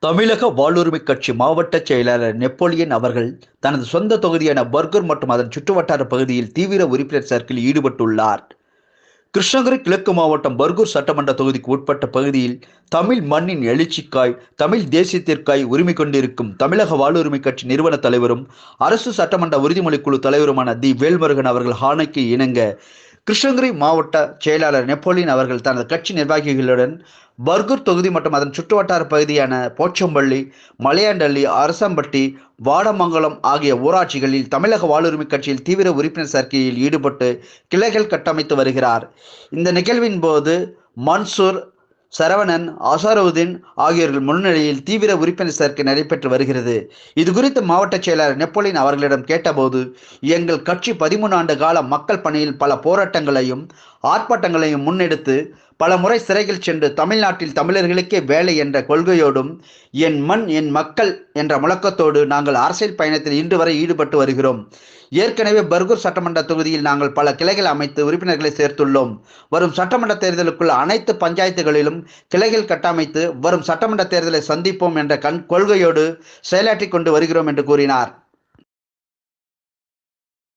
தமிழக வாழ்வுரிமை கட்சி மாவட்ட செயலாளர் நெப்போலியன் அவர்கள் தனது சொந்த தொகுதியான பர்கூர் மற்றும் அதன் சுற்றுவட்டார பகுதியில் தீவிர உறுப்பினர் சேர்க்கையில் ஈடுபட்டுள்ளார். கிருஷ்ணகிரி கிழக்கு மாவட்டம் பர்கூர் சட்டமன்ற தொகுதிக்கு உட்பட்ட பகுதியில் தமிழ் மண்ணின் எழுச்சிக்காய், தமிழ் தேசியத்திற்காய் உரிமை கொண்டிருக்கும் தமிழக வாழ்வுரிமை கட்சி நிறுவன தலைவரும் அரசு சட்டமன்ற உறுதிமொழி குழு தலைவருமான தி. வேல்முருகன் அவர்கள் ஆணைக்கு இணங்க கிருஷ்ணகிரி மாவட்ட செயலாளர் நெப்போலியன் அவர்கள் தனது கட்சி நிர்வாகிகளுடன் பர்கூர் தொகுதி மற்றும் அதன் சுற்றுவட்டார பகுதியான போச்சம்பள்ளி, மலையாண்டள்ளி, அரசம்பட்டி, வாடமங்கலம் ஆகிய ஊராட்சிகளில் தமிழக வாழ்வுரிமை கட்சியில் தீவிர உறுப்பினர் சேர்க்கையில் ஈடுபட்டு கிளைகள் கட்டமைத்து வருகிறார். இந்த நிகழ்வின் போது மன்சூர், சரவணன், அசாருதீன் ஆகியோர்கள் முன்னிலையில் தீவிர உறுப்பினர் சேர்க்கை நடைபெற்று வருகிறது. இது குறித்து மாவட்ட செயலாளர் நெப்போலியன் அவர்களிடம் கேட்டபோது, எங்கள் கட்சி 13 ஆண்டு கால மக்கள் பணியில் பல போராட்டங்களையும் ஆர்ப்பாட்டங்களையும் முன்னெடுத்து பல முறை சிறைகள் சென்று தமிழ்நாட்டில் தமிழர்களுக்கே வேலை என்ற கொள்கையோடும் என் மண் என் மக்கள் என்ற முழக்கத்தோடு நாங்கள் அரசியல் பயணத்தில் இன்று வரை ஈடுபட்டு வருகிறோம். ஏற்கனவே பர்கூர் சட்டமன்ற தொகுதியில் நாங்கள் பல கிளைகள் அமைத்து உறுப்பினர்களை சேர்த்துள்ளோம். வரும் சட்டமன்ற தேர்தலுக்குள் அனைத்து பஞ்சாயத்துகளிலும் கிளைகள் கட்டமைத்து வரும் சட்டமன்ற தேர்தலை சந்திப்போம் என்ற கொள்கையோடு செயலாற்றி கொண்டு வருகிறோம் என்று கூறினார்.